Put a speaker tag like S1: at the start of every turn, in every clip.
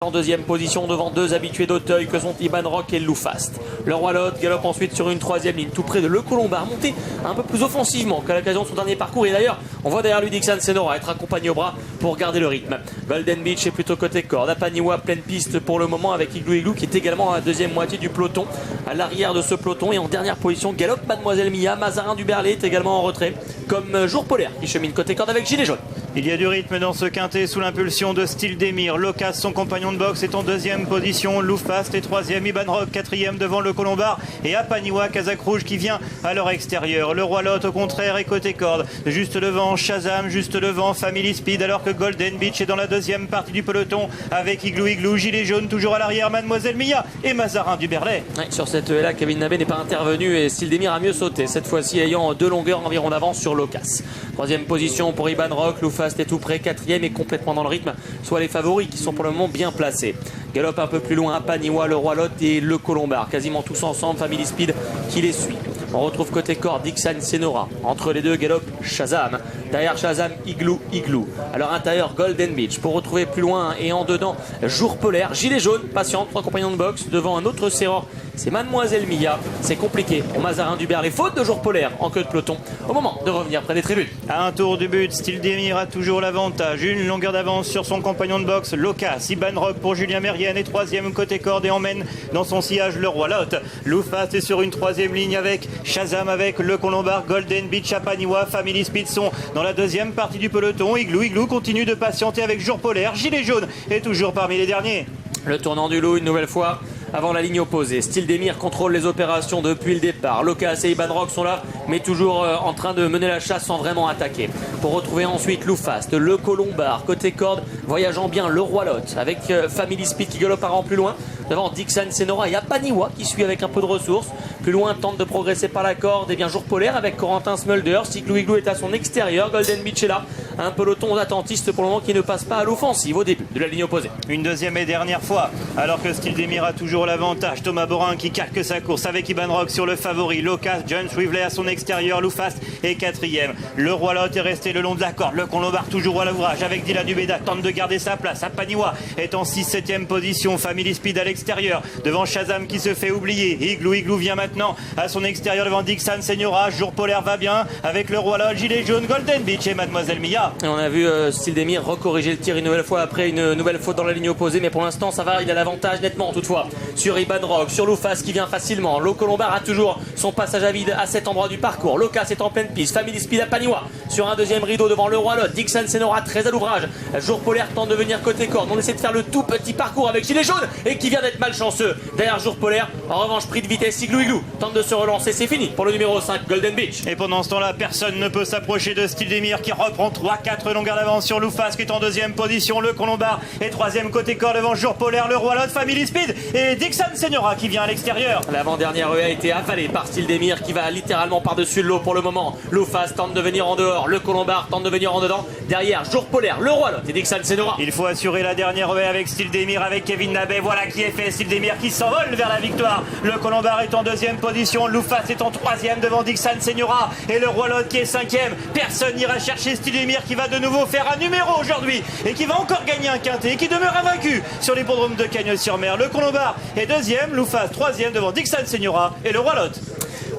S1: En deuxième position devant deux habitués d'Auteuil que sont Iban Rock et Loufast. Le Roi Lot galope ensuite sur une troisième ligne tout près de Le Colombard, monté un peu plus offensivement qu'à l'occasion de son dernier parcours. Et d'ailleurs, on voit derrière lui Dixon Senora être accompagné au bras pour garder le rythme. Golden Beach est plutôt côté corde. Apaniwa pleine piste pour le moment avec Igloo Igloo qui est également à la deuxième moitié du peloton. À l'arrière de ce peloton et en dernière position, galope Mademoiselle Mia. Mazarin du Berlay est également en retrait, comme Jour Polaire qui chemine côté corde avec gilet jaune.
S2: Il y a du rythme dans ce quintet sous l'impulsion de Style Demir. Locas, son compagnon de boxe, est en deuxième position. Loufast est troisième. Iban Rock, quatrième devant Le Colombard. Et Apaniwa, Casaque Rouge qui vient à leur extérieur. Le Roi Lot, au contraire, est côté corde. Juste devant Shazam, juste devant Family Speed. Alors que Golden Beach est dans la deuxième partie du peloton avec Igloo Igloo, gilet jaune toujours à l'arrière. Mademoiselle Mia et Mazarin du Berlay.
S1: Ouais, sur cette là, Kevin Nabé n'est pas intervenu et Style Demir a mieux sauté. Cette fois-ci ayant 2 longueurs environ d'avance sur Locas. Troisième position pour Iban Rock. Loufast est tout près. Quatrième et complètement dans le rythme. Soit les favoris qui sont pour le moment bien placés. Galope un peu plus loin Apaniwa, le Roi Lot et Le Colombard. Quasiment tous ensemble. Family Speed qui les suit. On retrouve côté corde Dixon Senora. Entre les deux galope Shazam. Derrière Shazam, Igloo Igloo. Alors intérieur Golden Beach. Pour retrouver plus loin et en dedans Jour Polaire. Gilet jaune, patiente, 3 compagnons de boxe. Devant un autre serreur, c'est Mademoiselle Mia. C'est compliqué pour Mazarin du Berlay. Faute de Jour Polaire en queue de peloton. Au moment de revenir près des tribunes.
S2: À un tour du but, Style Demir a toujours l'avantage. Une longueur d'avance sur son compagnon de boxe, Locas. Iban Rock pour Julien Mérienne est troisième côté corde et emmène dans son sillage le Roi Lot. Loufast est sur une troisième ligne avec Shazam, avec Le Colombard, Golden Beach, Apaniwa, Family Speed sont dans la deuxième partie du peloton. Igloo Igloo continue de patienter avec Jour Polaire. Gilet jaune est toujours parmi les derniers.
S1: Le tournant du loup une nouvelle fois avant la ligne opposée. Style Demir contrôle les opérations depuis le départ. Locas et Iban Rock sont là, mais toujours en train de mener la chasse sans vraiment attaquer. Pour retrouver ensuite Loufast, Le Colombard, côté corde, voyageant bien le Roi Lot, avec Family Speed qui galope un rang plus loin. Devant Dixon Senora et Apaniwa qui suit avec un peu de ressources. Plus loin, tente de progresser par la corde. Et bien Jour Polaire avec Corentin Smulders. Igloo Igloo est à son extérieur. Golden Beach est là. Un peloton d'attentistes pour le moment qui ne passe pas à l'offensive au début de la ligne opposée.
S2: Une deuxième et dernière fois, alors que Style Demir a toujours l'avantage. Thomas Borin qui calque sa course avec Iban Rock sur le favori. Locas, John Swivley à son extérieur. Loufast est quatrième. Le Roi Lot est resté le long de la corde. Le Colombard toujours à l'ouvrage avec Dylan Dubeda. Tente de garder sa place. Apaniwa est en 6-7e position. Family Speed à l'extérieur. Devant Shazam qui se fait oublier. Igloo Igloo vient maintenant à son extérieur devant Dixon Senora. Jour Polaire va bien avec le Roi Lot, gilet jaune, Golden Beach et Mademoiselle Mia.
S1: Et on a vu Style Demir recorriger le tir une nouvelle fois après une nouvelle faute dans la ligne opposée. Mais pour l'instant ça va, il a l'avantage nettement toutefois sur Iban Rock, sur Loufast qui vient facilement. Le Colombard a toujours son passage à vide à cet endroit du parcours. Locas est en pleine piste. Family Speed Apaniwa sur un deuxième rideau devant le Roi Lot. Dixon Senora très à l'ouvrage. Jour Polaire tente de venir côté corde. On essaie de faire le tout petit parcours avec gilet jaune et qui vient d'être malchanceux. Derrière Jour Polaire, en revanche pris de vitesse, Igloo Igloo tente de se relancer, c'est fini pour le numéro 5 Golden Beach.
S2: Et pendant ce temps-là, personne ne peut s'approcher de Style Demir qui reprend 3-4 longueurs d'avance sur Loufast qui est en deuxième position. Le Colombard est troisième côté corps devant Jour Polaire, le Roi Lot, Family Speed et Dixon Senora qui vient à l'extérieur.
S1: L'avant-dernière a été avalée par Style Demir qui va littéralement par-dessus l'eau pour le moment. Loufast tente de venir en dehors, le Colombard tente de venir en dedans. Derrière Jour Polaire, le Roi Lot et Dixon Senora.
S2: Il faut assurer la dernière avec Style Demir avec Kevin Nabé. Voilà qui est fait. Style Demir qui s'envole vers la victoire. Le Colombard est en deuxième position. Loufast est en troisième devant Dixon Senora et le Roi Lot qui est cinquième. Personne n'ira chercher Style Demir qui va de nouveau faire un numéro aujourd'hui et qui va encore gagner un quintet et qui demeure invaincu sur l'hippodrome de Cagnes-sur-Mer. Le Colombard est deuxième. Loufast troisième devant Dixon Senora et le Roi Lot.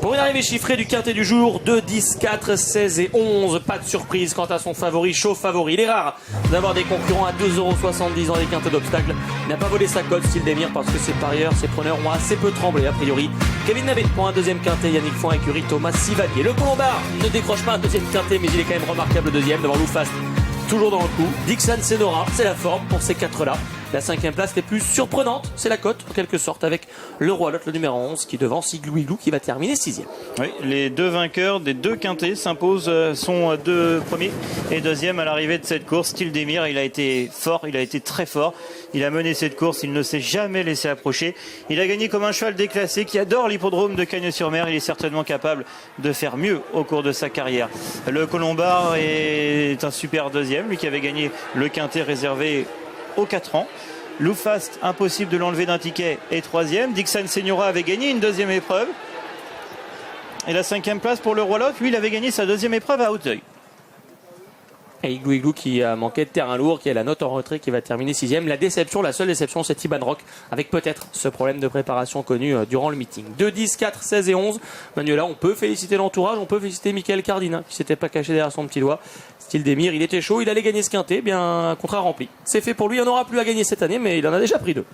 S1: Pour une arrivée chiffrée du quintet du jour, 2, 10, 4, 16 et 11. Pas de surprise quant à son favori, chaud favori. Il est rare d'avoir des concurrents à 2,70 € dans les quintets d'obstacles. Il n'a pas volé sa cote, Style Demir, parce que ses parieurs, ses preneurs ont assez peu tremblé a priori. Kevin Nabé pour un deuxième quintet, Yannick Foin écurie Thomas Sivalier. Le Colombard ne décroche pas un deuxième quintet, mais il est quand même remarquable deuxième devant Loufast. Toujours dans le coup. Dixon Senora, c'est la forme pour ces 4-là. La cinquième place les plus surprenante, c'est la cote en quelque sorte avec le Roi Lot, le numéro 11 qui devance Igloo Igloo qui va terminer 6e.
S2: Oui, les deux vainqueurs des deux quintés s'imposent, sont deux premiers et deuxième à l'arrivée de cette course. Style Demir, il a été fort, il a été très fort. Il a mené cette course, il ne s'est jamais laissé approcher. Il a gagné comme un cheval déclassé qui adore l'hippodrome de Cagnes-sur-Mer. Il est certainement capable de faire mieux au cours de sa carrière. Le Colombard est un super deuxième, lui qui avait gagné le quintet réservé aux 4 ans. Loufast, impossible de l'enlever d'un ticket, est troisième. Dixon Senora avait gagné une deuxième épreuve. Et la cinquième place pour le Roi Lot, lui, il avait gagné sa deuxième épreuve à Auteuil.
S1: Et Igloo qui a manqué de terrain lourd, qui a la note en retrait, qui va terminer 6e. La déception, la seule déception, c'est Iban Rock, avec peut-être ce problème de préparation connu durant le meeting. 2, 10, 4, 16 et 11. Manuela, on peut féliciter l'entourage, on peut féliciter Michael Cardina, qui s'était pas caché derrière son petit doigt. Stildemir, il était chaud, il allait gagner ce quintet, bien, contrat rempli. C'est fait pour lui, il n'en aura plus à gagner cette année, mais il en a déjà pris 2.